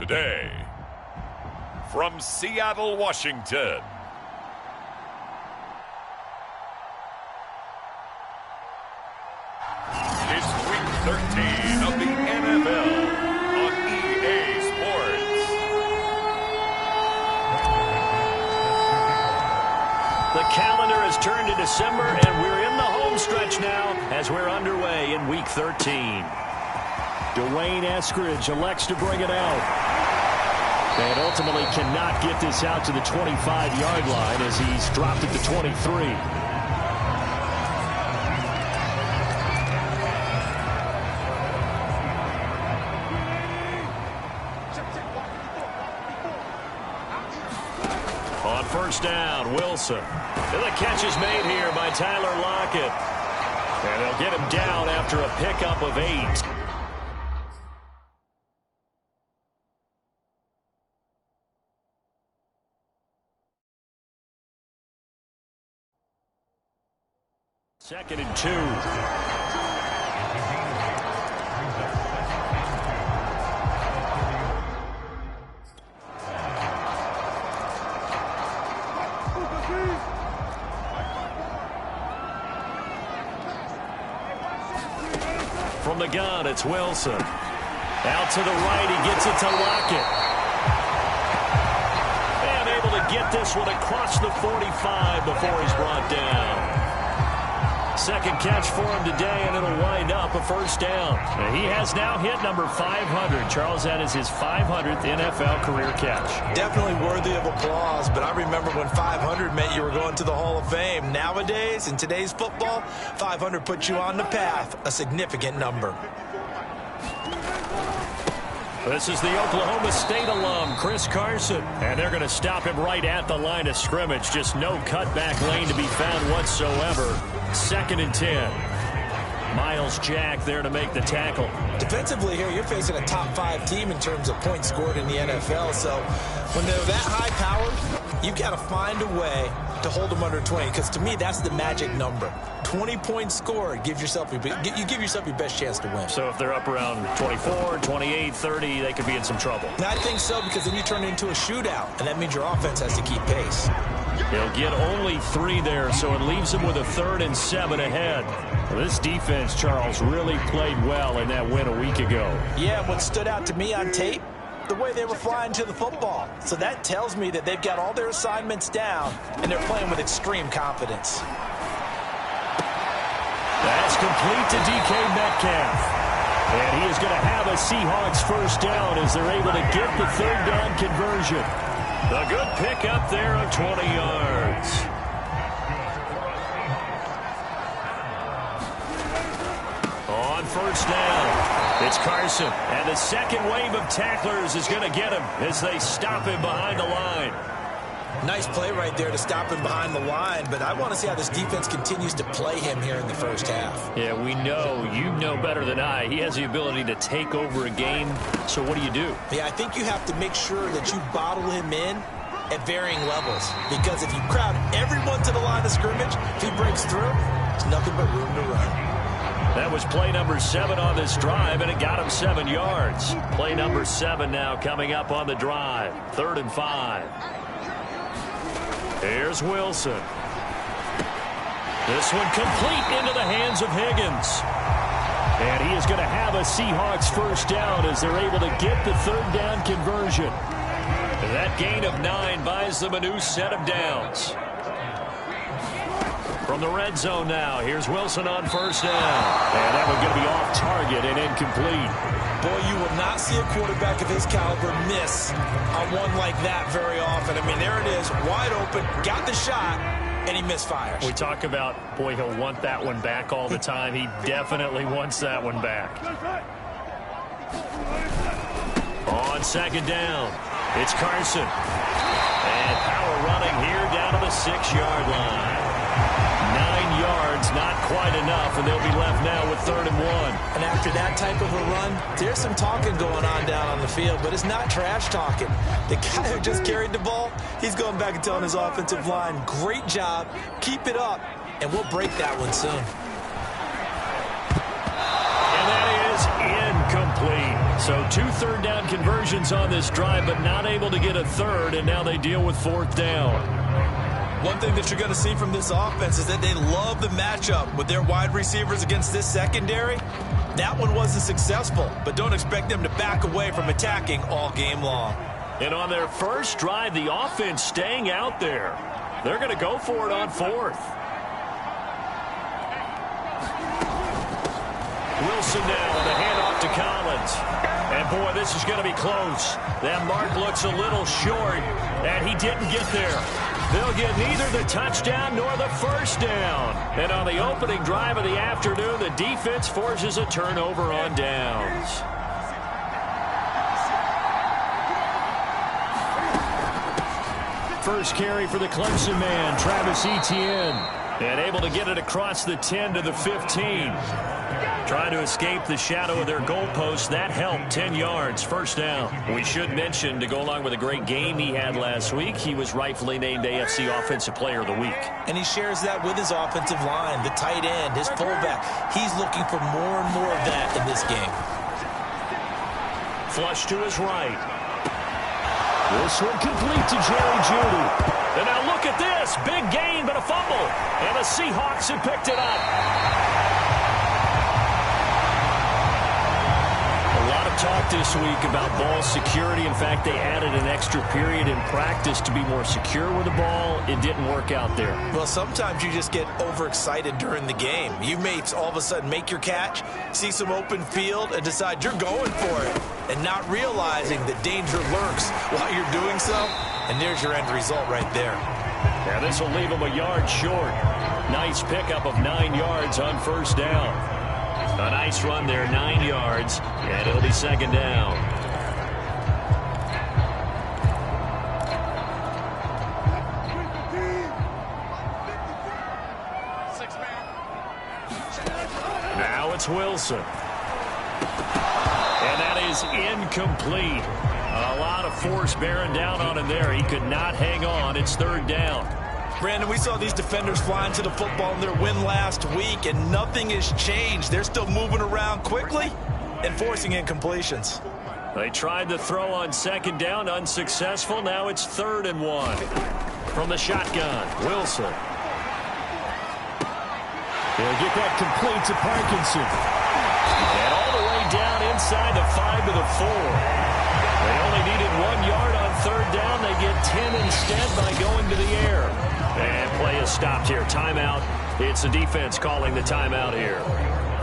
Today, from Seattle, Washington, it's Week 13 of the NFL on EA Sports. The calendar has turned to December, and we're in the home stretch now as we're underway in Week 13. Dwayne Eskridge elects to bring it out. And ultimately cannot get this out to the 25-yard line as he's dropped it to 23. On first down, Wilson. And the catch is made here by Tyler Lockett. And they'll get him down after a pickup of 8. Second and 2. From the gun, it's Wilson. Out to the right, he gets it to Lockett. And able to get this one across the 45 before he's brought down. Second catch for him today, and it'll wind up a first down. He has now hit number 500. Charles, that is his 500th NFL career catch. Definitely worthy of applause, but I remember when 500 meant you were going to the Hall of Fame. Nowadays, in today's football, 500 puts you on the path, a significant number. This is the Oklahoma State alum, Chris Carson. And they're going to stop him right at the line of scrimmage. Just no cutback lane to be found whatsoever. Second and 10. Miles Jack there to make the tackle. Defensively here, you're facing a top 5 team in terms of points scored in the NFL. So when they're that high powered, you've got to find a way to hold them under 20. Because to me, that's the magic number. 20 points scored, you give yourself your best chance to win. So if they're up around 24, 28, 30, they could be in some trouble. And I think so, because then you turn it into a shootout, and that means your offense has to keep pace. He'll get only 3 there, so it leaves him with a 3rd and 7 ahead. Well, this defense, Charles, really played well in that win a week ago. Yeah, what stood out to me on tape, the way they were flying to the football. So that tells me that they've got all their assignments down, and they're playing with extreme confidence. That's complete to DK Metcalf. And he is going to have a Seahawks first down as they're able to get the 3rd down conversion. A good pickup there of 20 yards. On first down, it's Carson. And the second wave of tacklers is going to get him as they stop him behind the line. Nice play right there to stop him behind the line, but I want to see how this defense continues to play him here in the first half. Yeah, we know, you know better than I, he has the ability to take over a game. So what do? Yeah, I think you have to make sure that you bottle him in at varying levels, because if you crowd everyone to the line of scrimmage, if he breaks through, there's nothing but room to run. That was play number 7 on this drive, and it got him 7 yards. Play number 7 now coming up on the drive. 3rd and 5. Here's Wilson. This one complete into the hands of Higgins. And he is going to have a Seahawks first down as they're able to get the 3rd down conversion. And that gain of 9 buys them a new set of downs. From the red zone now, here's Wilson on first down. And that one's going to be off target and incomplete. Boy, you will not see a quarterback of his caliber miss on one like that very often. I mean, there it is, wide open, got the shot, and he misfires. We talk about, boy, he'll want that one back all the time. He definitely wants that one back. On second down, it's Carson. And power running here down to the 6-yard line. 9 yards, not quite enough, and they'll be left now with 3rd and 1. And after that type of a run, there's some talking going on down on the field, but it's not trash talking. The guy who just carried the ball, he's going back and telling his offensive line, great job, keep it up, and we'll break that one soon. And that is incomplete. So 2 third-down conversions on this drive, but not able to get a third, and now they deal with 4th down. One thing that you're going to see from this offense is that they love the matchup with their wide receivers against this secondary. That one wasn't successful, but don't expect them to back away from attacking all game long. And on their first drive, the offense staying out there. They're going to go for it on 4th. Wilson now, the handoff to Collins. And, boy, this is going to be close. That mark looks a little short, and he didn't get there. They'll get neither the touchdown nor the first down. And on the opening drive of the afternoon, the defense forces a turnover on downs. First carry for the Clemson man, Travis Etienne. And able to get it across the 10 to the 15. Trying to escape the shadow of their goalpost. That helped. 10 yards, first down. We should mention, to go along with a great game he had last week, he was rightfully named AFC Offensive Player of the Week. And he shares that with his offensive line, the tight end, his fullback. He's looking for more and more of that in this game. Flush to his right. This one complete to Jerry Jeudy. And now look at this. Big gain, but a fumble. And the Seahawks have picked it up. Talk this week about ball security. In fact, they added an extra period in practice to be more secure with the ball. It didn't work out there. Well, sometimes you just get overexcited during the game. You may all of a sudden make your catch, see some open field, and decide you're going for it, and not realizing that danger lurks while you're doing so. And there's your end result right there. Yeah, this will leave them a yard short. Nice pickup of 9 yards on first down. A nice run there, 9 yards, and it'll be second down. Now it's Wilson. And that is incomplete. A lot of force bearing down on him there. He could not hang on. It's third down. Brandon, we saw these defenders flying to the football in their win last week, and nothing has changed. They're still moving around quickly and forcing incompletions. They tried to throw on second down, unsuccessful. Now it's 3rd and 1. From the shotgun, Wilson. They'll get that complete to Parkinson. And all the way down inside the 5 to the 4. They only needed 1 yard on third down. They get 10 instead by going to the air. And play is stopped here. Timeout. It's the defense calling the timeout here.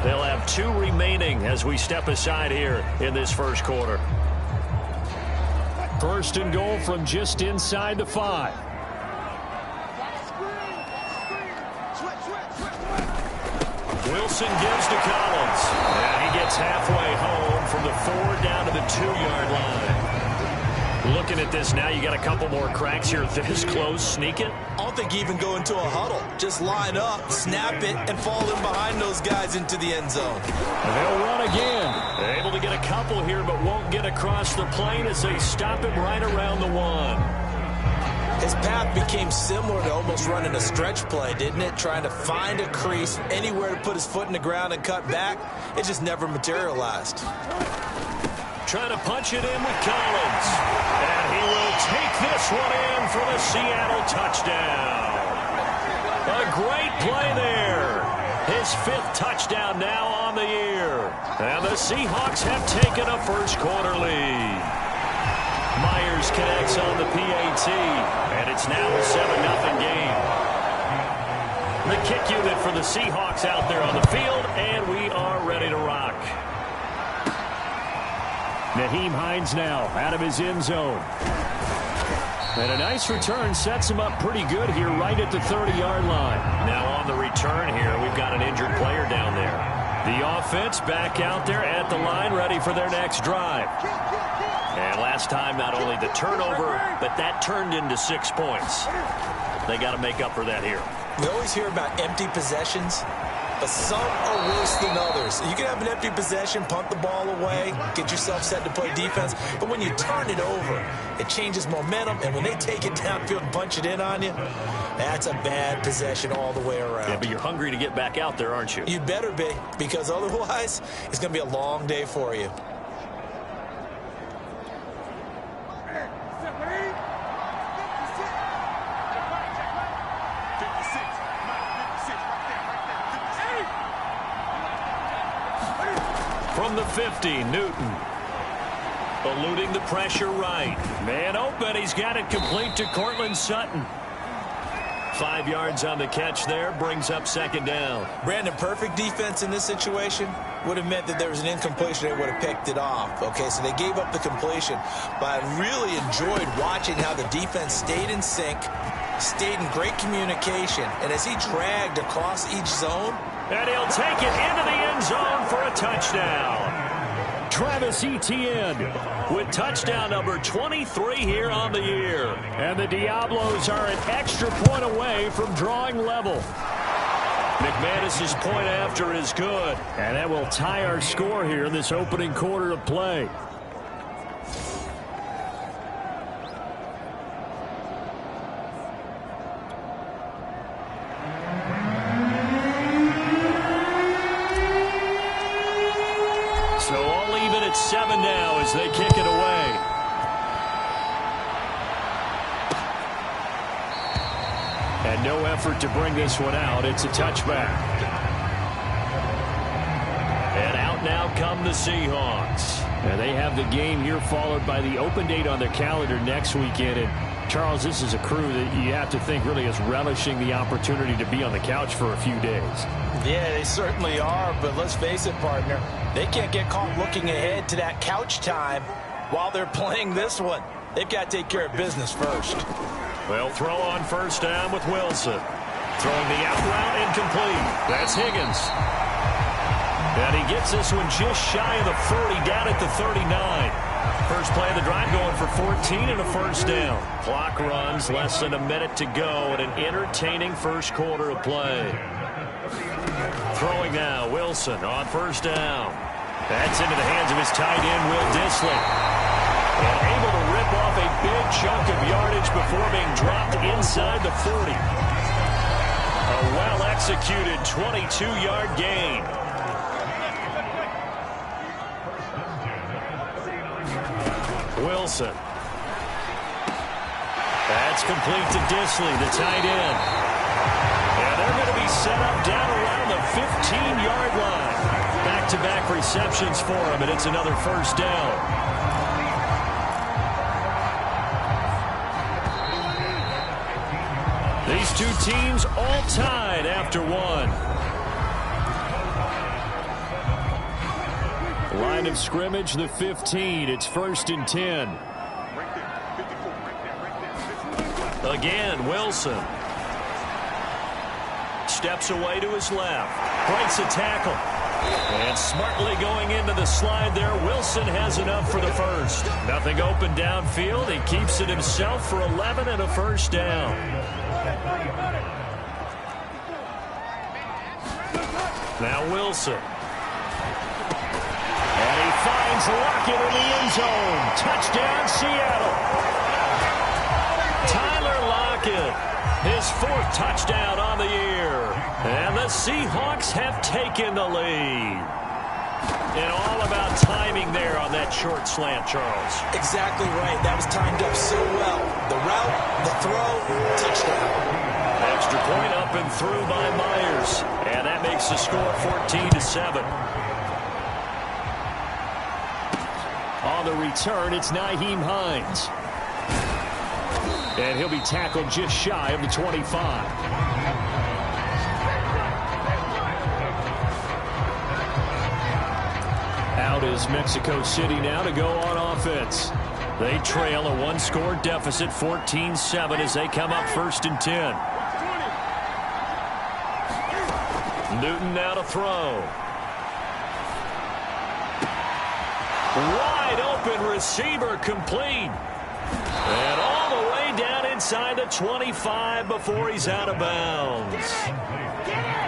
They'll have 2 remaining as we step aside here in this first quarter. First and goal from just inside the 5. Wilson gives to Collins. And he gets halfway home from the 4 down to the 2-yard line. Looking at this now, you got a couple more cracks here. This close, sneak it. I don't think you even go into a huddle. Just line up, snap it, and fall in behind those guys into the end zone. And they'll run again. They're able to get a couple here, but won't get across the plane as they stop him right around the 1. His path became similar to almost running a stretch play, didn't it? Trying to find a crease, anywhere to put his foot in the ground and cut back. It just never materialized. Trying to punch it in with Collins. And he will take this one in for the Seattle touchdown. A great play there. His 5th touchdown now on the year. And the Seahawks have taken a first quarter lead. Myers connects on the PAT. And it's now a 7-0 game. The kick unit for the Seahawks out there on the field. And we are ready to rock. Naheem Hines now out of his end zone. And a nice return sets him up pretty good here right at the 30-yard line. Now on the return here, we've got an injured player down there. The offense back out there at the line ready for their next drive. And last time, not only the turnover, but that turned into 6 points. They got to make up for that here. We always hear about empty possessions, but some are worse than others. You can have an empty possession, punt the ball away, get yourself set to play defense, but when you turn it over, it changes momentum, and when they take it downfield and punch it in on you, that's a bad possession all the way around. Yeah, but you're hungry to get back out there, aren't you? You better be, because otherwise, it's going to be a long day for you. from the 50, Newton. Eluding the pressure right. Man open. He's got it complete to Cortland Sutton. 5 yards on the catch there. Brings up second down. Brandon, perfect defense in this situation would have meant that there was an incompletion. They would have picked it off. Okay, so they gave up the completion. But I really enjoyed watching how the defense stayed in sync, stayed in great communication. And as he dragged across each zone. And he'll take it into the end zone for a touchdown. Travis Etienne with touchdown number 23 here on the year. And the Diablos are an extra point away from drawing level. McManus's point after is good. And that will tie our score here in this opening quarter of play. So all even at 7 now as they kick it away. And no effort to bring this one out. It's a touchback. And out now come the Seahawks. And they have the game here followed by the open date on their calendar next weekend. And Charles, this is a crew that you have to think really is relishing the opportunity to be on the couch for a few days. Yeah, they certainly are, but let's face it, partner. They can't get caught looking ahead to that couch time while they're playing this one. They've got to take care of business first. Well, throw on first down with Wilson. Throwing the out route incomplete. That's Higgins. And he gets this one just shy of the 40, down at the 39. First play of the drive going for 14 and a first down. Clock runs, less than a minute to go, and an entertaining first quarter of play. Throwing now, Wilson on first down. That's into the hands of his tight end, Will Dissly. And able to rip off a big chunk of yardage before being dropped inside the 40. A well-executed 22-yard gain. Wilson. That's complete to Dissly, the tight end. And they're going to be set up down around the 15-yard line. Back-to-back receptions for him, and it's another first down. These two teams all tied after one. Line of scrimmage, the 15. It's 1st and 10. Again, Wilson. Steps away to his left. Breaks a tackle. And smartly going into the slide there, Wilson has enough for the first. Nothing open downfield. He keeps it himself for 11 and a first down. Now Wilson. And he finds Lockett in the end zone. Touchdown, Seattle. Tyler Lockett, his 4th touchdown on the year. And the Seahawks have taken the lead. And all about timing there on that short slant, Charles. Exactly right. That was timed up so well. The route, the throw, touchdown. Extra point up and through by Myers. And that makes the score 14-7. On the return, it's Nyheim Hines. And he'll be tackled just shy of the 25. Out is Mexico City now to go on offense. They trail a one-score deficit, 14-7, as they come up 1st and 10. Newton now to throw. Wide open receiver complete. And all the way down inside the 25 before he's out of bounds.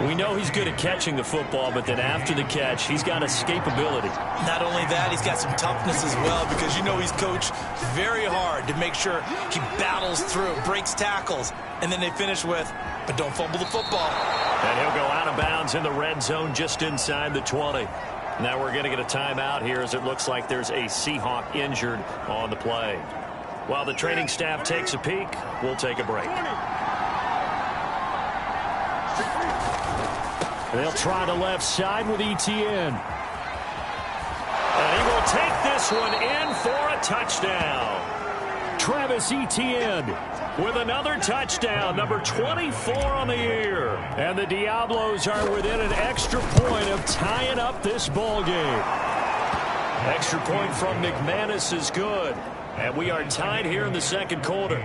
We know he's good at catching the football, but then after the catch, he's got escapability. Not only that, he's got some toughness as well, because you know he's coached very hard to make sure he battles through, breaks tackles, and then they finish with, but don't fumble the football. And he'll go out of bounds in the red zone just inside the 20. Now we're going to get a timeout here as it looks like there's a Seahawk injured on the play. While the training staff takes a peek, we'll take a break. They'll try the left side with Etienne. this one in for a touchdown. Travis Etienne with another touchdown, number 24 on the year. And the Diablos are within an extra point of tying up this ball game. Extra point from McManus is good. And we are tied here in the second quarter.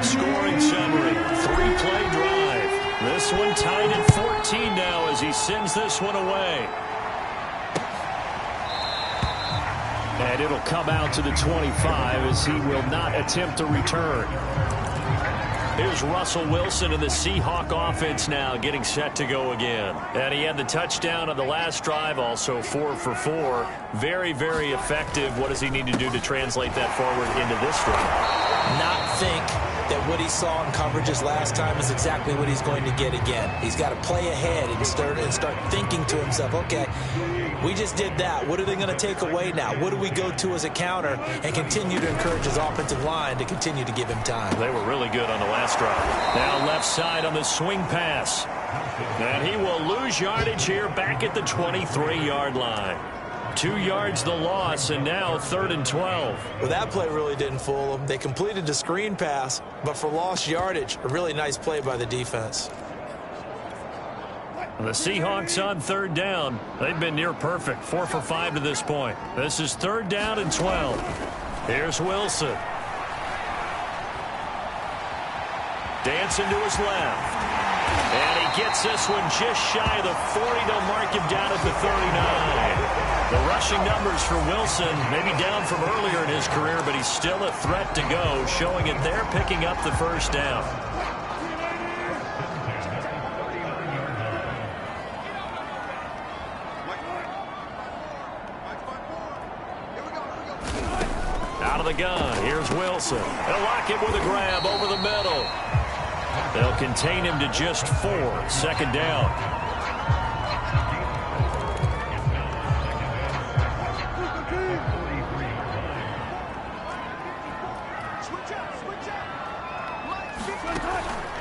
Scoring summary, 3-play drive. This one tied at 14 now as he sends this one away. And it'll come out to the 25 as he will not attempt to return. Here's Russell Wilson and the Seahawk offense now getting set to go again. And he had the touchdown on the last drive, also 4 for 4. Very, very effective. What does he need to do to translate that forward into this drive? Not think that what he saw in coverages last time is exactly what he's going to get again. He's got to play ahead and start thinking to himself, okay, we just did that. What are they going to take away now? What do we go to as a counter? And continue to encourage his offensive line to continue to give him time. They were really good on the last drive. Now left side on the swing pass. And he will lose yardage here back at the 23-yard line. 2 yards the loss, and now 3rd and 12. Well, that play really didn't fool them. They completed the screen pass, but for lost yardage, a really nice play by the defense. The Seahawks on 3rd down. They've been near perfect, 4 for 5 to this point. This is 3rd down and 12. Here's Wilson. Dancing to his left. And he gets this one just shy of the 40. They'll mark him down at the 39. The rushing numbers for Wilson maybe down from earlier in his career, but he's still a threat to go, showing it there, picking up the 1st down. Out of the gun, here's Wilson. They'll lock him with a grab over the middle. They'll contain him to just 4. 2nd down.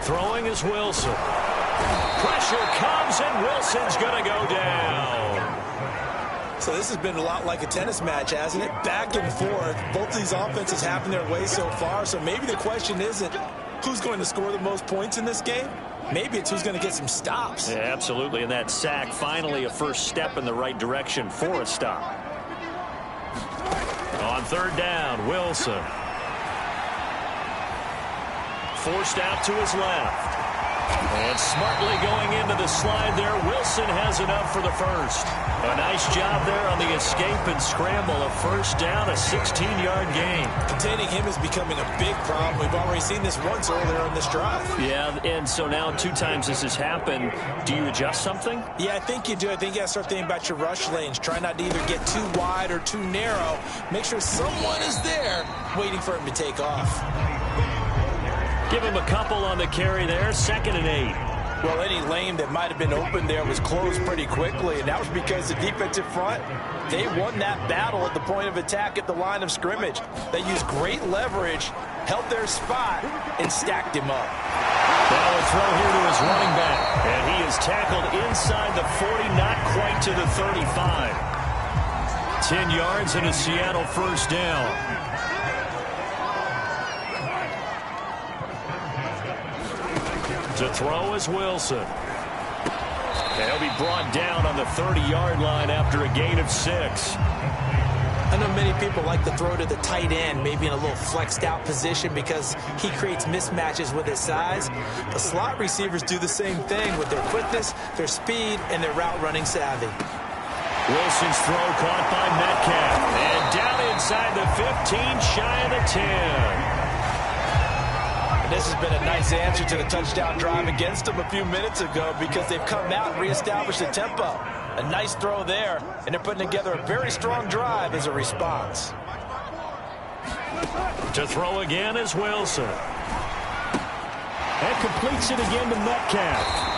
Throwing is Wilson. Pressure comes, and Wilson's going to go down. So this has been a lot like a tennis match, hasn't it? Back and forth. Both these offenses having their way so far, so maybe the question isn't who's going to score the most points in this game. Maybe it's who's going to get some stops. Yeah, absolutely, and that sack finally a first step in the right direction for a stop. On 3rd down, Wilson. Forced out to his left. And smartly going into the slide there. Wilson has enough for the 1st. A nice job there on the escape and scramble. A 1st down, a 16-yard gain. Containing him is becoming a big problem. We've already seen this once earlier in this drive. Yeah, and so now 2 times this has happened. Do you adjust something? Yeah, I think you do. I think you got to start thinking about your rush lanes. Try not to either get too wide or too narrow. Make sure someone is there waiting for him to take off. Give him a couple on the carry there. 2nd and 8. Well, any lane that might have been open there was closed pretty quickly, and that was because the defensive front, they won that battle at the point of attack at the line of scrimmage. They used great leverage, held their spot, and stacked him up. Now a throw here to his running back, and he is tackled inside the 40, not quite to the 35. 10 yards and a Seattle 1st down. To throw is Wilson. And he'll be brought down on the 30-yard line after a gain of 6. I know many people like to throw to the tight end, maybe in a little flexed out position because he creates mismatches with his size. The slot receivers do the same thing with their quickness, their speed, and their route running savvy. Wilson's throw caught by Metcalf. And down inside the 15, shy of the 10. This has been a nice answer to the touchdown drive against them a few minutes ago because they've come out and reestablished the tempo. A nice throw there, and they're putting together a very strong drive as a response. To throw again is Wilson. And completes it again to Metcalf.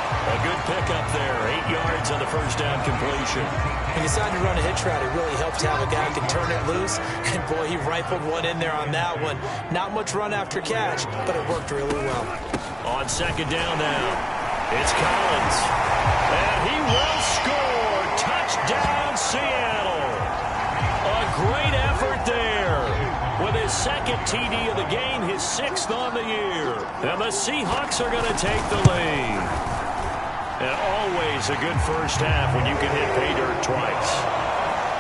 A good pickup there. 8 yards on the 1st down completion. When you decide to run a hitch route, it really helps to have a guy who can turn it loose. And, boy, he rifled one in there on that one. Not much run after catch, but it worked really well. On 2nd down now, it's Collins. And he will score. Touchdown, in Seattle. A great effort there. With his second TD of the game, his 6th on the year. And the Seahawks are going to take the lead. And always a good first half when you can hit pay dirt twice.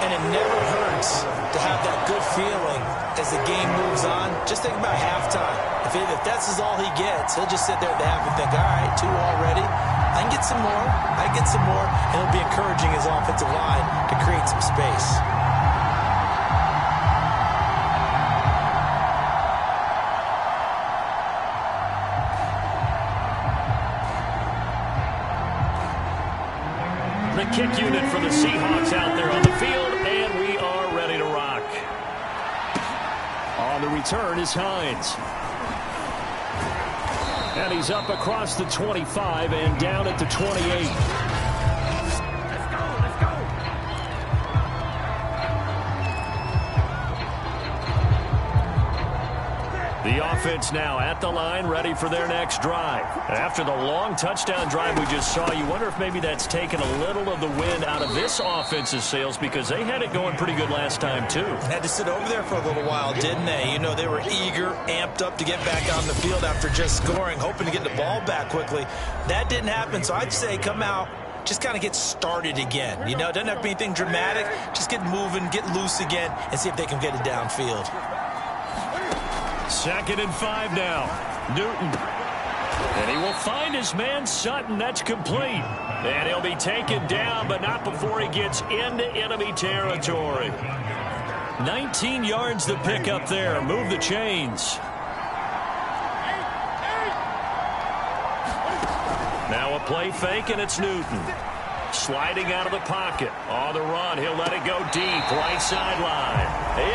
And it never hurts to have that good feeling as the game moves on. Just think about halftime. If that's all he gets, he'll just sit there at the half and think, all right, 2 already. I can get some more. I can get some more. And it'll be encouraging his offensive line to create some space. The kick unit for the Seahawks out there on the field, and we are ready to rock. On the return is Hines. And he's up across the 25 and down at the 28. The offense now at the line, ready for their next drive. After the long touchdown drive we just saw, you wonder if maybe that's taken a little of the wind out of this offense's sails, because they had it going pretty good last time, too. Had to sit over there for a little while, didn't they? You know, they were eager, amped up to get back on the field after just scoring, hoping to get the ball back quickly. That didn't happen, so I'd say come out, just kind of get started again. You know, it doesn't have to be anything dramatic. Just get moving, get loose again, and see if they can get it downfield. 2nd and 5 now. Newton. And he will find his man Sutton. That's complete. And he'll be taken down, but not before he gets into enemy territory. 19 yards to pick up there. Move the chains. Now a play fake, and it's Newton. Sliding out of the pocket. On the run, he'll let it go deep. Right sideline.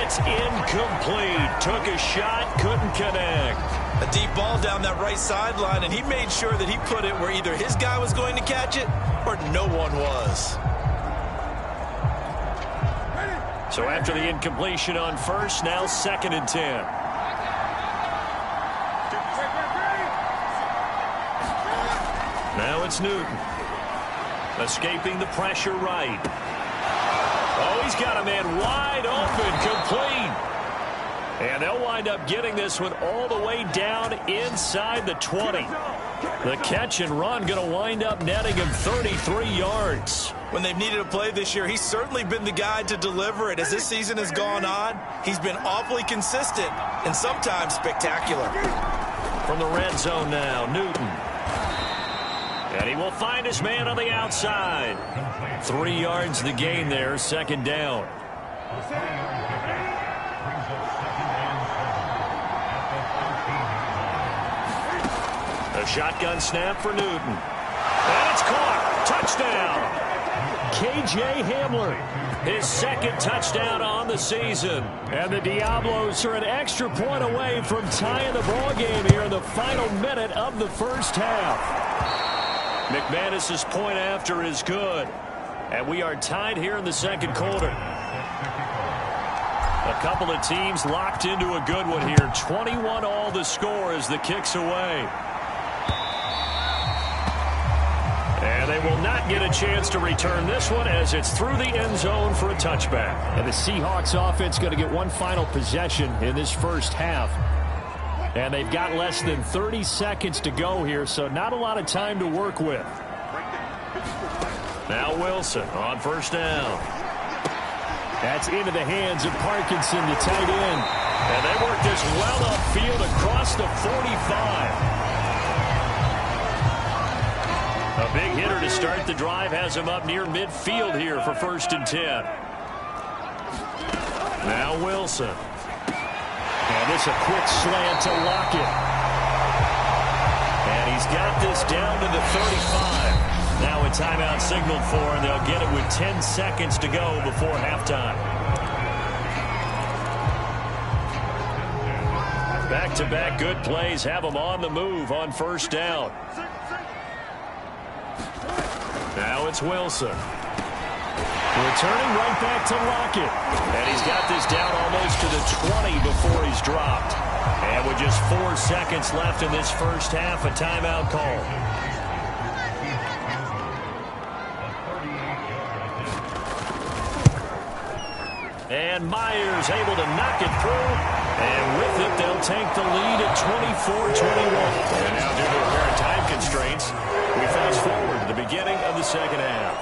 It's incomplete. Took a shot, couldn't connect. A deep ball down that right sideline, and he made sure that he put it where either his guy was going to catch it or no one was. So after the incompletion on first, now 2nd and 10. Now it's Newton. Escaping the pressure right. Oh, he's got a man wide open, complete. And they'll wind up getting this one all the way down inside the 20. The catch and run going to wind up netting him 33 yards. When they've needed a play this year, he's certainly been the guy to deliver it. As this season has gone on, he's been awfully consistent and sometimes spectacular. From the red zone now, Newton. And he will find his man on the outside. 3 yards the gain there, 2nd down. A shotgun snap for Newton. And it's caught. Touchdown. K.J. Hamler, his 2nd touchdown on the season. And the Diablos are an extra point away from tying the ball game here in the final minute of the first half. McManus's point after is good. And we are tied here in the 2nd quarter. A couple of teams locked into a good one here. 21 all the score as the kick's away. And they will not get a chance to return this one as it's through the end zone for a touchback. And the Seahawks offense going to get one final possession in this first half. And they've got less than 30 seconds to go here, so not a lot of time to work with. Now Wilson on first down. That's into the hands of Parkinson, the tight end. And they work this well upfield across the 45. A big hitter to start the drive has him up near midfield here for 1st and 10. Now Wilson. And this a quick slant to Lockett. And he's got this down to the 35. Now a timeout signaled for, and they'll get it with 10 seconds to go before halftime. Back-to-back good plays have them on the move on first down. Now it's Wilson. Returning right back to Lockett. And he's got this down almost to the 20 before he's dropped. And with just 4 seconds left in this first half, a timeout call. And Myers able to knock it through. And with it, they'll take the lead at 24-21. And now due to apparent time constraints, we fast forward to the beginning of the second half.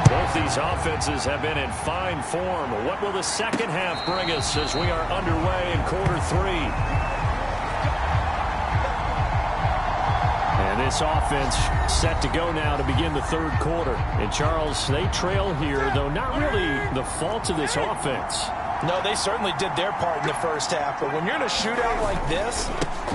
Both these offenses have been in fine form. What will the second half bring us as we are underway in quarter three? And this offense set to go now to begin the third quarter. And Charles, they trail here, though not really the fault of this offense. No, they certainly did their part in the first half. But when you're in a shootout like this,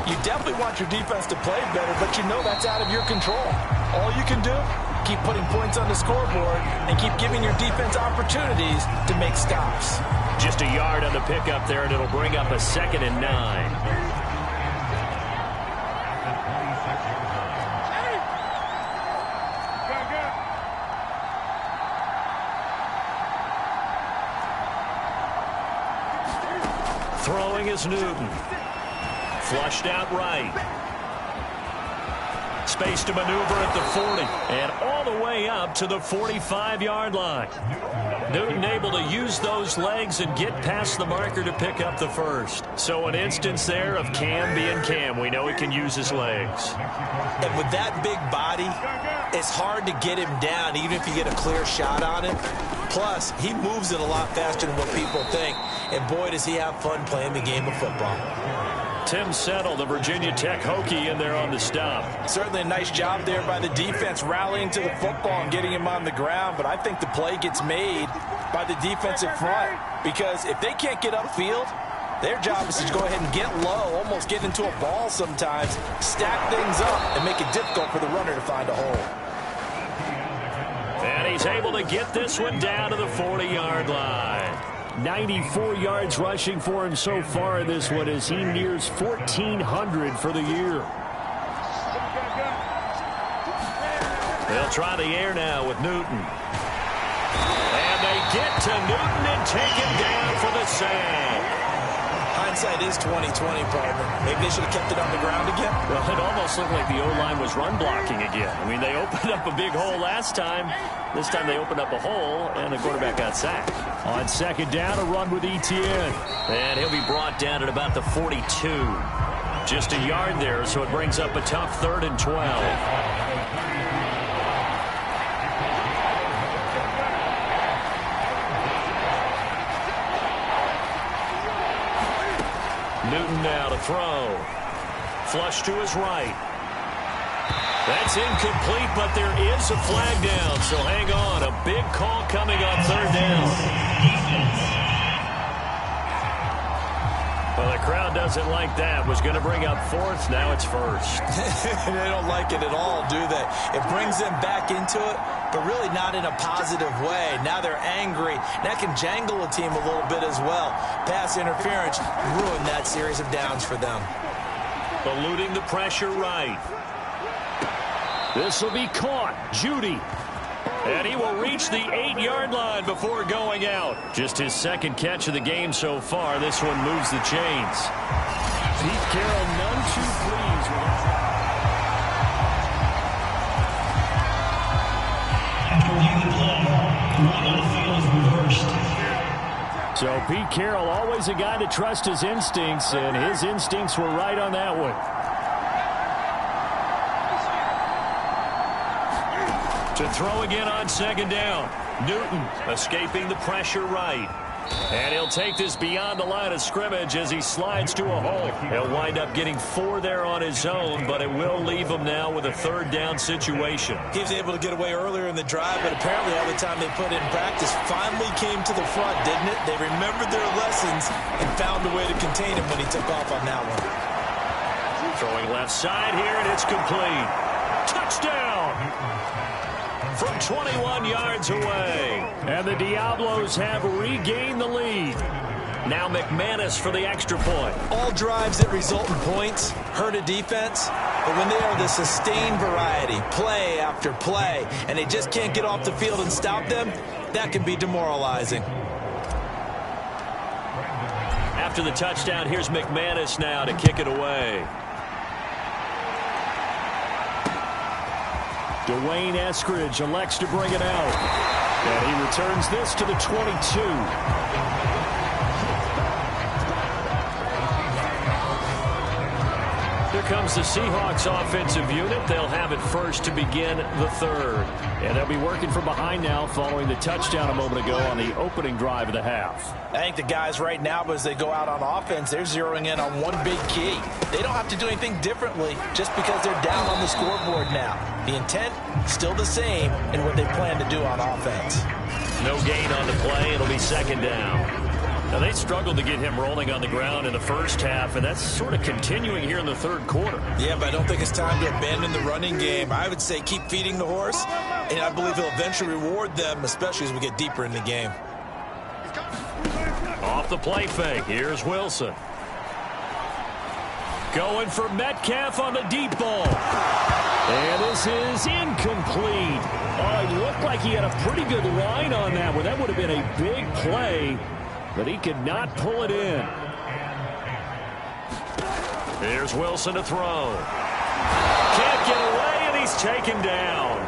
you definitely want your defense to play better, but you know that's out of your control. All you can do, keep putting points on the scoreboard and keep giving your defense opportunities to make stops. Just a yard on the pickup there, and it'll bring up a 2nd and 9. Throwing is Newton. Flushed out right. Space to maneuver at the 40. And all the way up to the 45-yard line. Newton able to use those legs and get past the marker to pick up the first. So an instance there of Cam being Cam. We know he can use his legs. And with that big body, it's hard to get him down even if you get a clear shot on him. Plus, he moves it a lot faster than what people think. And boy, does he have fun playing the game of football. Tim Settle, the Virginia Tech Hokie, in there on the stop. Certainly a nice job there by the defense rallying to the football and getting him on the ground. But I think the play gets made by the defensive front. Because if they can't get upfield, their job is to go ahead and get low, almost get into a ball sometimes, stack things up, and make it difficult for the runner to find a hole. And he's able to get this one down to the 40-yard line. 94 yards rushing for him so far in this one as he nears 1,400 for the year. They'll try the air now with Newton. And they get to Newton and take him down for the sack. Hindsight is 20/20, partner. Maybe they should have kept it on the ground again. Well, it almost looked like the O-line was run blocking again. I mean, they opened up a big hole last time. This time they opened up a hole, and the quarterback got sacked. On second down, a run with Etienne. And he'll be brought down at about the 42. Just a yard there, so it brings up a tough 3rd and 12. Newton now to throw. Flush to his right. That's incomplete, but there is a flag down, so hang on. A big call coming on 3rd down. Well, the crowd doesn't like that. Was going to bring up 4th. Now it's 1st. They don't like it at all, do they? It brings them back into it, but really not in a positive way. Now they're angry. That can jangle a team a little bit as well. Pass interference ruined that series of downs for them. Eluding the pressure right. This will be caught. Judy. And he will reach the 8-yard line before going out. Just his 2nd catch of the game so far. This one moves the chains. Pete Carroll none too pleased with it. After reviewing the play, the run on the field is reversed. So Pete Carroll, always a guy to trust his instincts, and his instincts were right on that one. To throw again on 2nd down. Newton escaping the pressure right. And he'll take this beyond the line of scrimmage as he slides to a hole. He'll wind up getting 4 there on his own, but it will leave him now with a 3rd down situation. He was able to get away earlier in the drive, but apparently all the time they put in practice finally came to the front, didn't it? They remembered their lessons and found a way to contain him when he took off on that one. Throwing left side here, and it's complete. Touchdown! From 21 yards away. And the Diablos have regained the lead. Now McManus for the extra point. All drives that result in points hurt a defense, but when they are the sustained variety, play after play, and they just can't get off the field and stop them, that can be demoralizing. After the touchdown, here's McManus now to kick it away. Dwayne Eskridge elects to bring it out. And he returns this to the 22. Here comes the Seahawks offensive unit. They'll have it first to begin the third. And they'll be working from behind now following the touchdown a moment ago on the opening drive of the half. I think the guys right now, as they go out on offense, they're zeroing in on one big key. They don't have to do anything differently just because they're down on the scoreboard now. The intent, still the same in what they plan to do on offense. No gain on the play. It'll be second down. Now, they struggled to get him rolling on the ground in the first half, and that's sort of continuing here in the third quarter. Yeah, but I don't think it's time to abandon the running game. I would say keep feeding the horse, and I believe he'll eventually reward them, especially as we get deeper in the game. Off the play fake, here's Wilson. Going for Metcalf on the deep ball. And this is incomplete. Oh, it looked like he had a pretty good line on that one. That would have been a big play, but he could not pull it in. Here's Wilson to throw. Can't get away, and he's taken down.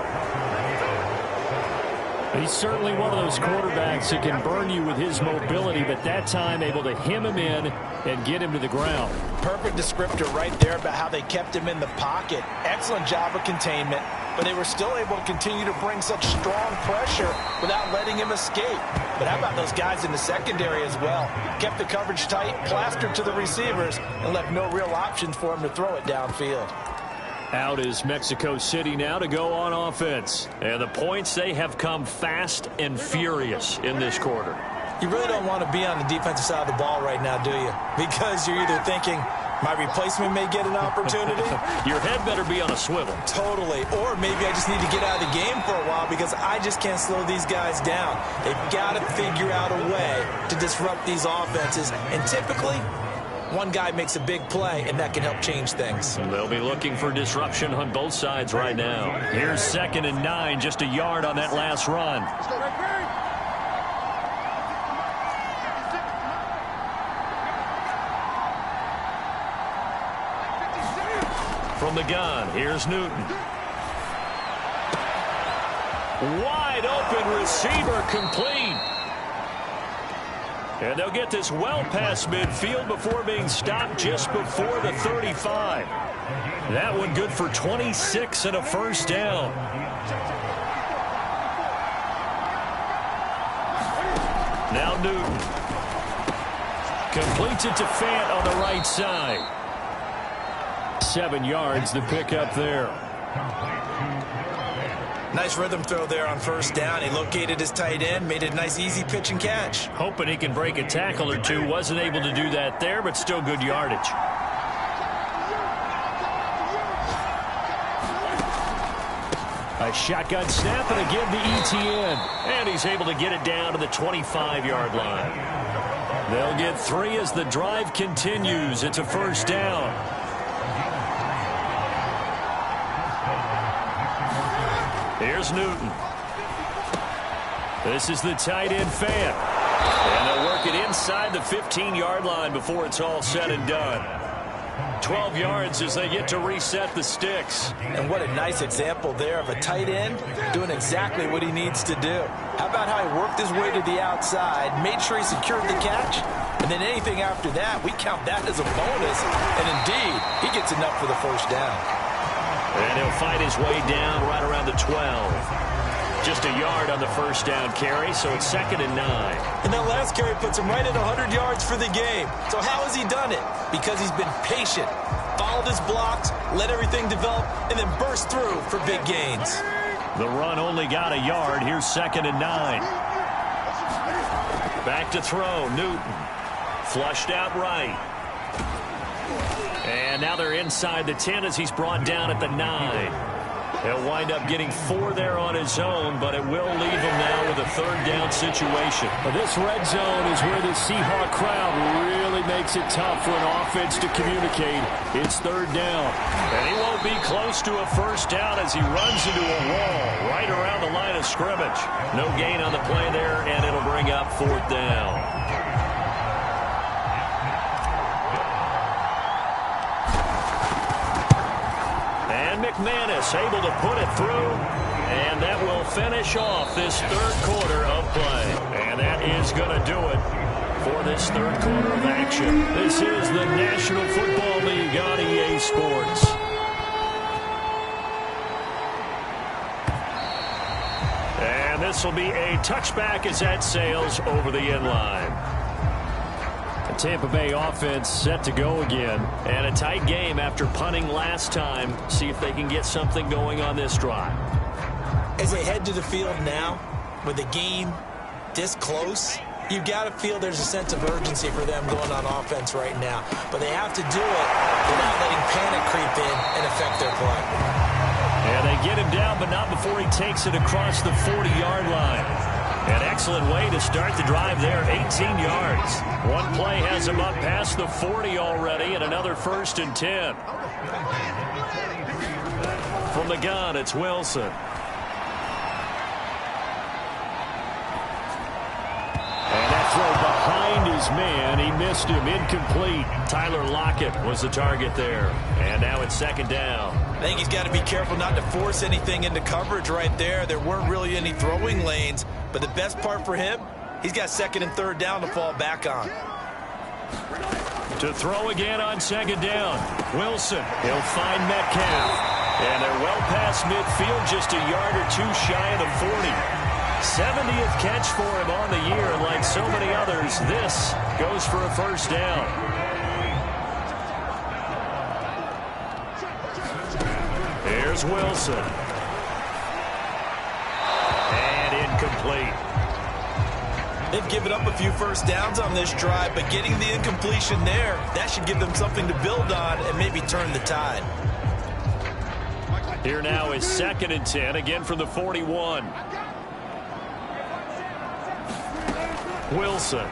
He's certainly one of those quarterbacks that can burn you with his mobility, but that time able to hem him in and get him to the ground. Perfect descriptor right there about how they kept him in the pocket. Excellent job of containment, but they were still able to continue to bring such strong pressure without letting him escape. But how about those guys in the secondary as well? Kept the coverage tight, plastered to the receivers, and left no real options for him to throw it downfield. Out is Mexico City now to go on offense. And the points, they have come fast and furious in this quarter. You really don't want to be on the defensive side of the ball right now, do you? Because you're either thinking, my replacement may get an opportunity. Your head better be on a swivel. Totally. Or maybe I just need to get out of the game for a while because I just can't slow these guys down. They've got to figure out a way to disrupt these offenses. And typically, one guy makes a big play, and that can help change things. They'll be looking for disruption on both sides right now. Here's 2nd and 9, just a yard on that last run. From the gun, here's Newton. Wide open receiver, complete. And they'll get this well past midfield before being stopped just before the 35. That one good for 26 and a first down. Now Newton. Completes it to Fant on the right side. 7 yards, the pickup there. Nice rhythm throw there on first down. He located his tight end, made a nice easy pitch and catch. Hoping he can break a tackle or two. Wasn't able to do that there, but still good yardage. A shotgun snap and again to ETN. And he's able to get it down to the 25-yard line. They'll get 3 as the drive continues. It's a first down. Here's Newton. This is the tight end Fant. And they'll work it inside the 15-yard line before it's all said and done. 12 yards as they get to reset the sticks. And what a nice example there of a tight end doing exactly what he needs to do. How about how he worked his way to the outside, made sure he secured the catch, and then anything after that, we count that as a bonus. And indeed, he gets enough for the first down. And he'll fight his way down right around the 12. Just a yard on the first down carry, so it's 2nd and 9. And that last carry puts him right at 100 yards for the game. So how has he done it? Because he's been patient, followed his blocks, let everything develop, and then burst through for big gains. The run only got a yard. Here's 2nd and 9. Back to throw, Newton. Flushed out right. And now they're inside the 10 as he's brought down at the 9. He'll wind up getting 4 there on his own, but it will leave him now with a 3rd down situation. But this red zone is where the Seahawk crowd really makes it tough for an offense to communicate. It's 3rd down. And he won't be close to a first down as he runs into a wall right around the line of scrimmage. No gain on the play there, and it'll bring up 4th down. McManus able to put it through, and that will finish off this third quarter of play. And that is going to do it for this third quarter of action. This is the National Football League on EA Sports. And this will be a touchback as that sails over the end line. The Tampa Bay offense set to go again. And a tight game after punting last time. See if they can get something going on this drive. As they head to the field now, with the game this close, you've got to feel there's a sense of urgency for them going on offense right now. But they have to do it without letting panic creep in and affect their play. And they get him down, but not before he takes it across the 40-yard line. An excellent way to start the drive there, 18 yards. One play has him up past the 40 already, and another 1st and 10. From the gun, it's Wilson. And that throw behind his man, he missed him, incomplete. Tyler Lockett was the target there. And now it's 2nd down. I think he's got to be careful not to force anything into coverage right there. There weren't really any throwing lanes. But the best part for him, he's got 2nd and 3rd down to fall back on. To throw again on 2nd down. Wilson, he'll find Metcalf. And they're well past midfield, just a yard or two shy of the 40. 70th catch for him on the year, and like so many others, this goes for a 1st down. Here's Wilson. And incomplete. They've given up a few 1st downs on this drive, but getting the incompletion there, that should give them something to build on and maybe turn the tide. Here now is 2nd and 10, again from the 41. Wilson.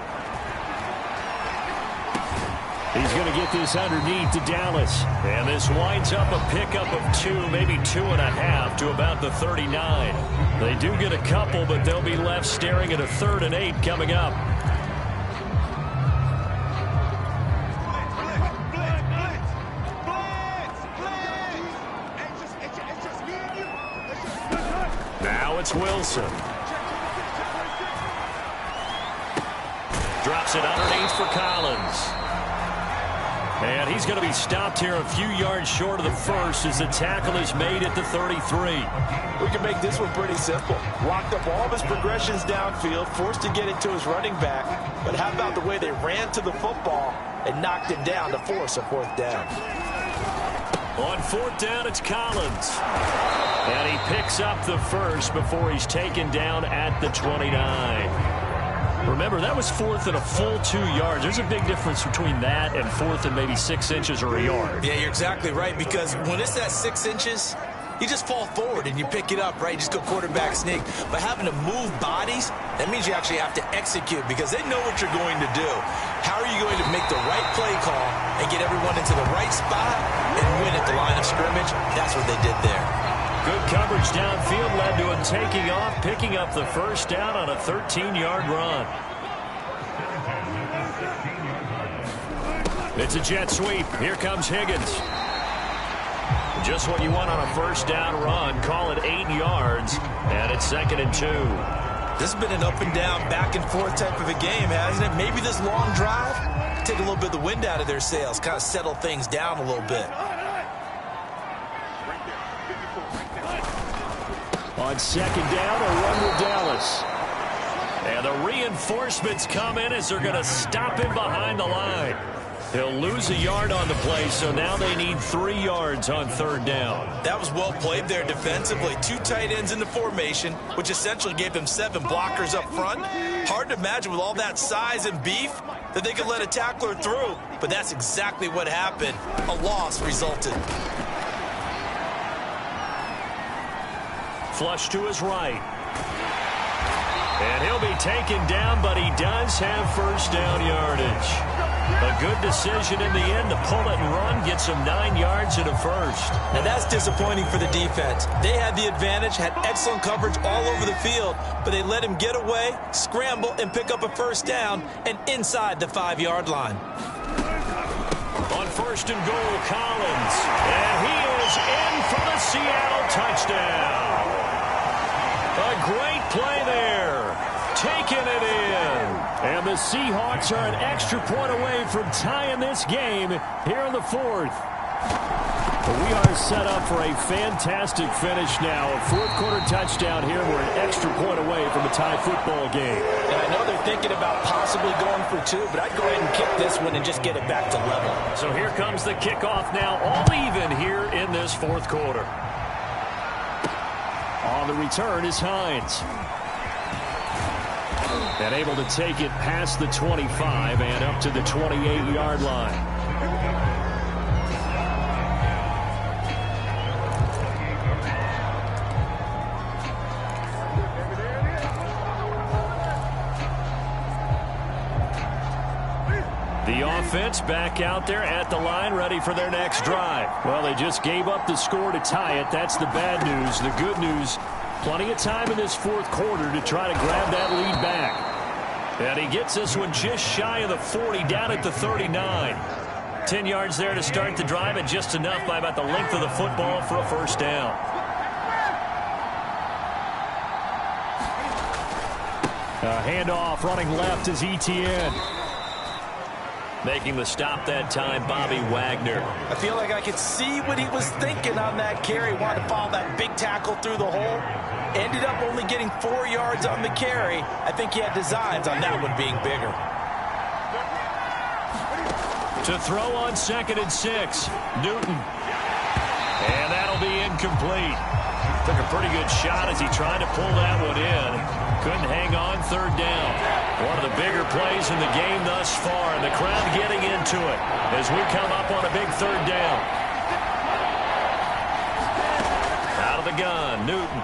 He's going to get this underneath to Dallas. And this winds up a pickup of 2, maybe 2.5 to about the 39. They do get a couple, but they'll be left staring at a 3rd and 8 coming up. Now it's Wilson. Drops it underneath for Collins. And he's going to be stopped here a few yards short of the 1st as the tackle is made at the 33. We can make this one pretty simple. Locked up all of his progressions downfield, forced to get it to his running back. But how about the way they ran to the football and knocked him down to force a 4th down? On 4th down, it's Collins. And he picks up the 1st before he's taken down at the 29. Remember, that was 4th and a full 2 yards. There's a big difference between that and 4th and maybe 6 inches or a yard. Yeah, you're exactly right, because when it's that 6 inches, you just fall forward and you pick it up, right? You just go quarterback sneak. But having to move bodies, that means you actually have to execute because they know what you're going to do. How are you going to make the right play call and get everyone into the right spot and win at the line of scrimmage? That's what they did there. Good coverage downfield led to him taking off, picking up the 1st down on a 13-yard run. It's a jet sweep. Here comes Higgins. Just what you want on a 1st down run. Call it 8 yards, and it's 2nd and 2. This has been an up and down, back and forth type of a game, hasn't it? Maybe this long drive, take a little bit of the wind out of their sails, kind of settle things down a little bit. On 2nd down, a run with Dallas. And the reinforcements come in as they're going to stop him behind the line. He'll lose a yard on the play, so now they need 3 yards on 3rd down. That was well played there defensively. 2 tight ends in the formation, which essentially gave them 7 blockers up front. Hard to imagine with all that size and beef that they could let a tackler through, but that's exactly what happened. A loss resulted. Flush to his right. And he'll be taken down, but he does have 1st down yardage. A good decision in the end to pull it and run, gets him 9 yards and a 1st. And that's disappointing for the defense. They had the advantage, had excellent coverage all over the field, but they let him get away, scramble, and pick up a 1st down and inside the 5-yard line. On 1st and goal, Collins. And he is in for the taking it in. And the Seahawks are an extra point away from tying this game here in the fourth. But we are set up for a fantastic finish now. A fourth-quarter touchdown here. We're an extra point away from a tie football game. And I know they're thinking about possibly going for two, but I'd go ahead and kick this one and just get it back to level. So here comes the kickoff now, all even here in this fourth quarter. On the return is Hines. And able to take it past the 25 and up to the 28-yard line. The offense back out there at the line, ready for their next drive. Well, they just gave up the score to tie it. That's the bad news. The good news, plenty of time in this fourth quarter to try to grab that lead back. And he gets this one just shy of the 40, down at the 39. 10 yards there to start the drive, and just enough by about the length of the football for a first down. A handoff running left is Etienne. Making the stop that time, Bobby Wagner. I feel like I could see what he was thinking on that carry. Wanted to follow that big tackle through the hole. Ended up only getting 4 yards on the carry. I think he had designs on that one being bigger. To throw on 2nd and 6, Newton. And that'll be incomplete. Took a pretty good shot as he tried to pull that one in. Couldn't hang on, 3rd down. One of the bigger plays in the game thus far, and the crowd getting into it as we come up on a big 3rd down. Out of the gun, Newton.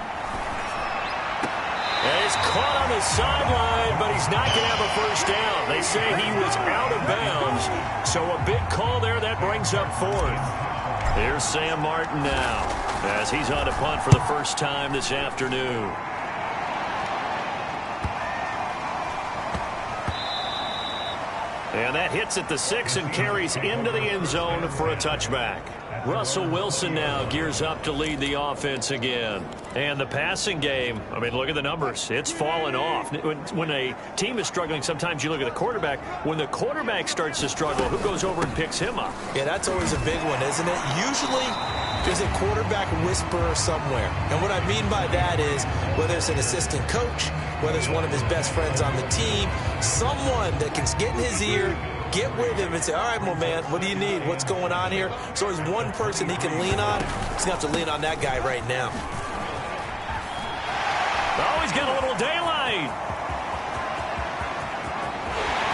And he's caught on the sideline, but he's not going to have a first down. They say he was out of bounds, so a big call there that brings up 4th. Here's Sam Martin now as he's on a punt for the first time this afternoon. And that hits at the 6 and carries into the end zone for a touchback. Russell Wilson now gears up to lead the offense again. And the passing game, I mean, look at the numbers. It's fallen off. When a team is struggling, sometimes you look at the quarterback. When the quarterback starts to struggle, who goes over and picks him up? Yeah, that's always a big one, isn't it? Usually, there's a quarterback whisperer somewhere. And what I mean by that is, whether it's an assistant coach, whether it's one of his best friends on the team, someone that can get in his ear, get with him and say, all right, my man, what do you need? What's going on here? So there's one person he can lean on. He's going to have to lean on that guy right now. Oh, he's got a little daylight.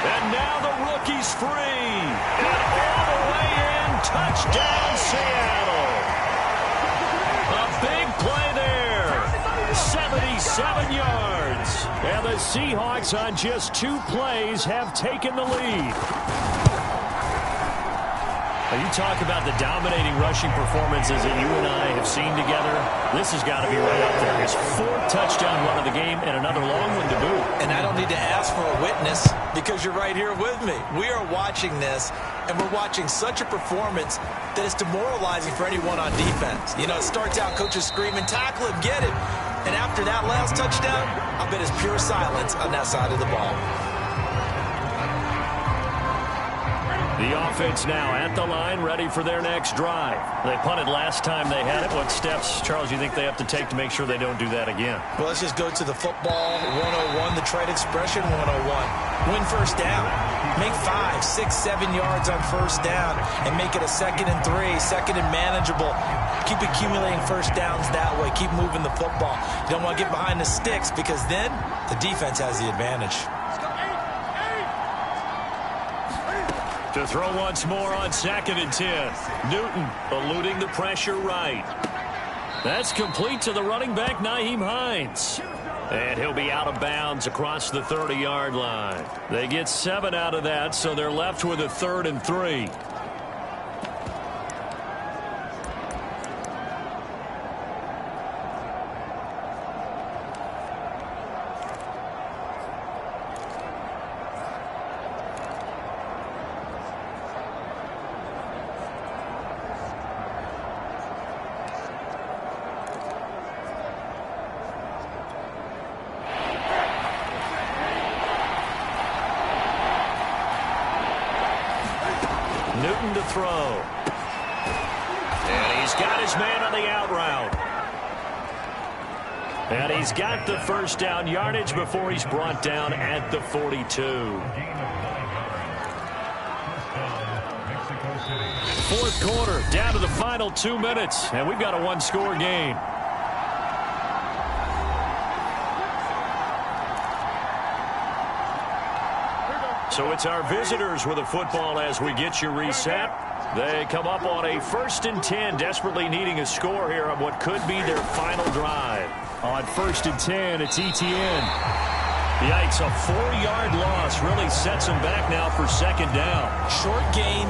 And now the rookie's free. And all the way in, touchdown Seattle. A big play there. 77 yards. And the Seahawks on just 2 plays have taken the lead. Now you talk about the dominating rushing performances that you and I have seen together. This has got to be right up there. His 4th touchdown run of the game and another long one to boot. And I don't need to ask for a witness because you're right here with me. We are watching this, and we're watching such a performance that is demoralizing for anyone on defense. You know, it starts out coaches screaming, tackle him, get him. And after that last touchdown, I bet it's pure silence on that side of the ball. The offense now at the line, ready for their next drive. They punted last time they had it. What steps, Charles, you think they have to take to make sure they don't do that again? Well, let's just go to the football 101, the trade expression 101. Win first down. Make 5, 6, 7 yards on first down and make it a 2nd and 3, 2nd and manageable. Keep accumulating first downs that way. Keep moving the football. You don't want to get behind the sticks because then the defense has the advantage. To throw once more on 2nd and 10. Newton eluding the pressure right. That's complete to the running back, Nyheim Hines. And he'll be out of bounds across the 30-yard line. They get 7 out of that, so they're left with a 3rd and 3. to throw. And he's got his man on the out route. And he's got the first down yardage before he's brought down at the 42. Fourth quarter, down to the final 2 minutes, and we've got a one-score game. So it's our visitors with the football as we get you reset. They come up on a 1st and 10, desperately needing a score here on what could be their final drive. On 1st and 10, it's Etienne. Yikes, a 4-yard loss really sets them back now for 2nd down. Short gain,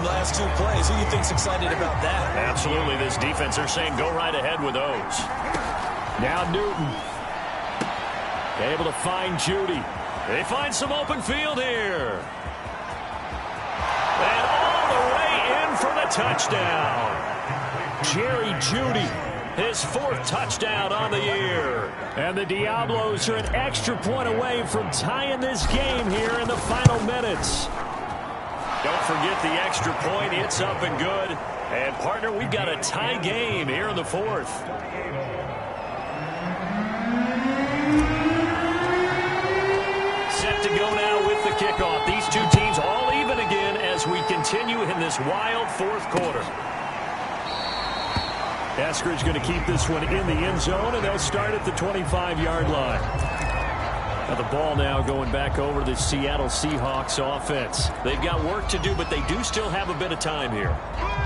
last 2 plays. Who do you think's excited about that? Absolutely, this defense, they're saying go right ahead with those. Now Newton. Able to find Judy. They find some open field here. And all the way in for the touchdown. Jerry Judy, his 4th touchdown on the year. And the Diablos are an extra point away from tying this game here in the final minutes. Don't forget the extra point. It's up and good. And, partner, we've got a tie game here in the 4th. Set to go now with the kickoff. These two teams all even again as we continue in this wild 4th quarter. Eskridge going to keep this one in the end zone, and they'll start at the 25-yard line. Now the ball now going back over the Seattle Seahawks offense. They've got work to do, but they do still have a bit of time here.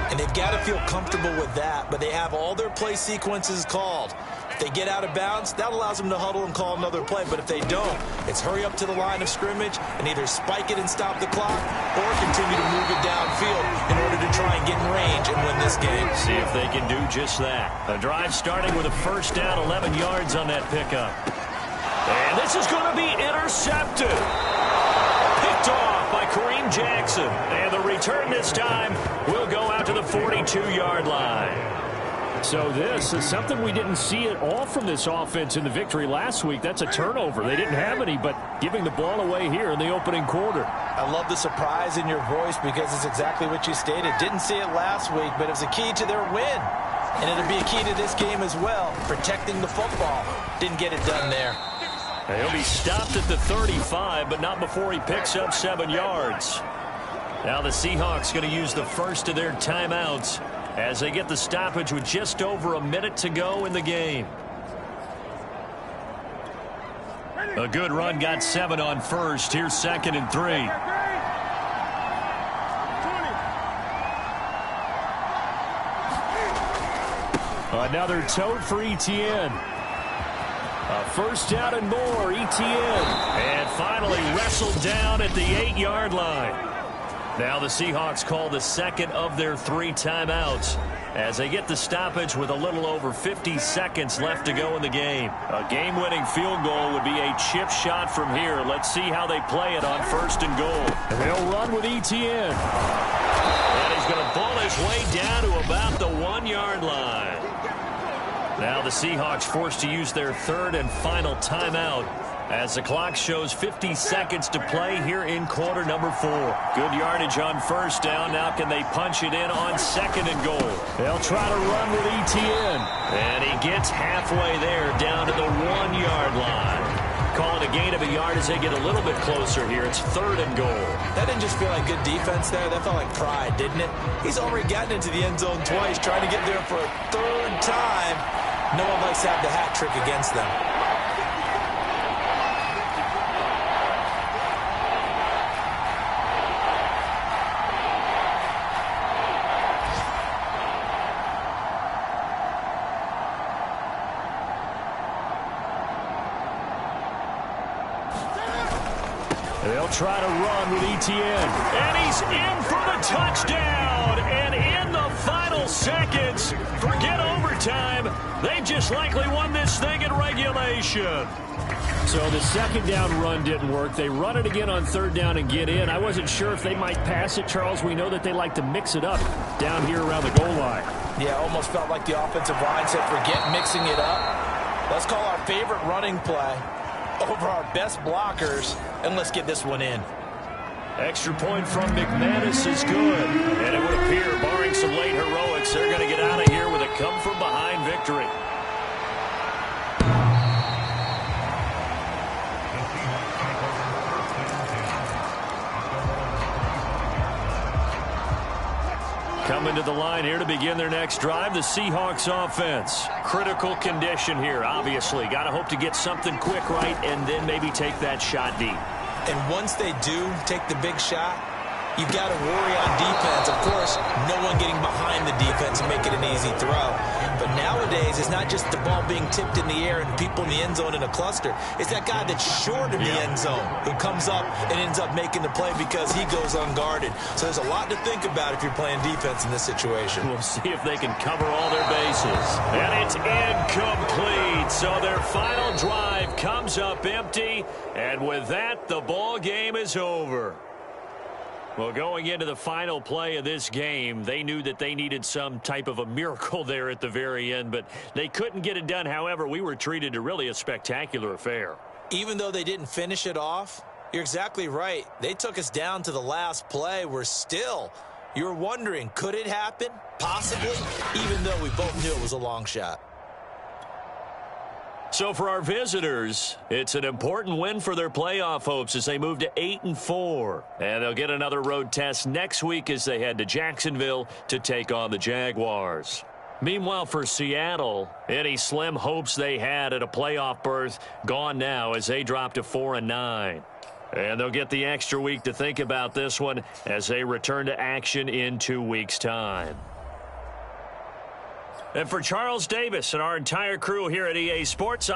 And they've got to feel comfortable with that, but they have all their play sequences called. If they get out of bounds, that allows them to huddle and call another play. But if they don't, it's hurry up to the line of scrimmage and either spike it and stop the clock or continue to move it downfield in order to try and get in range and win this game. See if they can do just that. A drive starting with a 1st down, 11 yards on that pickup. And this is going to be intercepted. Picked off by Kareem Jackson. And the return this time will go out to the 42-yard line. So this is something we didn't see at all from this offense in the victory last week. That's a turnover. They didn't have any, but giving the ball away here in the opening quarter. I love the surprise in your voice because it's exactly what you stated. Didn't see it last week, but it was a key to their win. And it'll be a key to this game as well, protecting the football. Didn't get it done there. He'll be stopped at the 35, but not before he picks up 7 yards. Now the Seahawks going to use the first of their timeouts as they get the stoppage with just over a minute to go in the game. A good run, got 7 on first. Here's 2nd and 3. Another tote for Etienne. A 1st down and more, Etienne. And finally wrestled down at the 8-yard line. Now the Seahawks call the 2nd of their 3 timeouts as they get the stoppage with a little over 50 seconds left to go in the game. A game-winning field goal would be a chip shot from here. Let's see how they play it on 1st and goal. And they'll run with Etienne. And he's going to ball his way down to about the 1-yard line. Now the Seahawks forced to use their 3rd and final timeout as the clock shows 50 seconds to play here in quarter number 4. Good yardage on 1st down. Now can they punch it in on 2nd and goal? They'll try to run with Etienne. And he gets halfway there down to the 1-yard line. Call it a gain of a yard as they get a little bit closer here. It's 3rd and goal. That didn't just feel like good defense there. That felt like pride, didn't it? He's already gotten into the end zone twice, trying to get there for a 3rd time. No one likes to have the hat trick against them. They'll try to run with Etienne. And he's in for the touchdown. And in the final seconds, forget overtime. They just likely won this thing in regulation. So the 2nd down run didn't work. They run it again on 3rd down and get in. I wasn't sure if they might pass it, Charles. We know that they like to mix it up down here around the goal line. Yeah, almost felt like the offensive line said, forget mixing it up. Let's call our favorite running play over our best blockers, and let's get this one in. Extra point from McManus is good. And it would appear, barring some late heroics, they're going to get out of here with a come-from-behind victory. Coming to the line here to begin their next drive, the Seahawks offense. Critical condition here, obviously. Got to hope to get something quick right and then maybe take that shot deep. And once they do take the big shot, you've got to worry on defense. Of course, no one getting behind the defense and make it an easy throw. But nowadays, it's not just the ball being tipped in the air and people in the end zone in a cluster. It's that guy that's short of the end zone who comes up and ends up making the play because he goes unguarded. So there's a lot to think about if you're playing defense in this situation. We'll see if they can cover all their bases. And it's incomplete. So their final drive comes up empty. And with that, the ball game is over. Well, going into the final play of this game, they knew that they needed some type of a miracle there at the very end, but they couldn't get it done. However, we were treated to really a spectacular affair. Even though they didn't finish it off, you're exactly right. They took us down to the last play. We're still, you're wondering, could it happen? Possibly, even though we both knew it was a long shot. So for our visitors, it's an important win for their playoff hopes as they move to 8-4. And they'll get another road test next week as they head to Jacksonville to take on the Jaguars. Meanwhile, for Seattle, any slim hopes they had at a playoff berth gone now as they drop to 4-9. And they'll get the extra week to think about this one as they return to action in 2 weeks' time. And for Charles Davis and our entire crew here at EA Sports,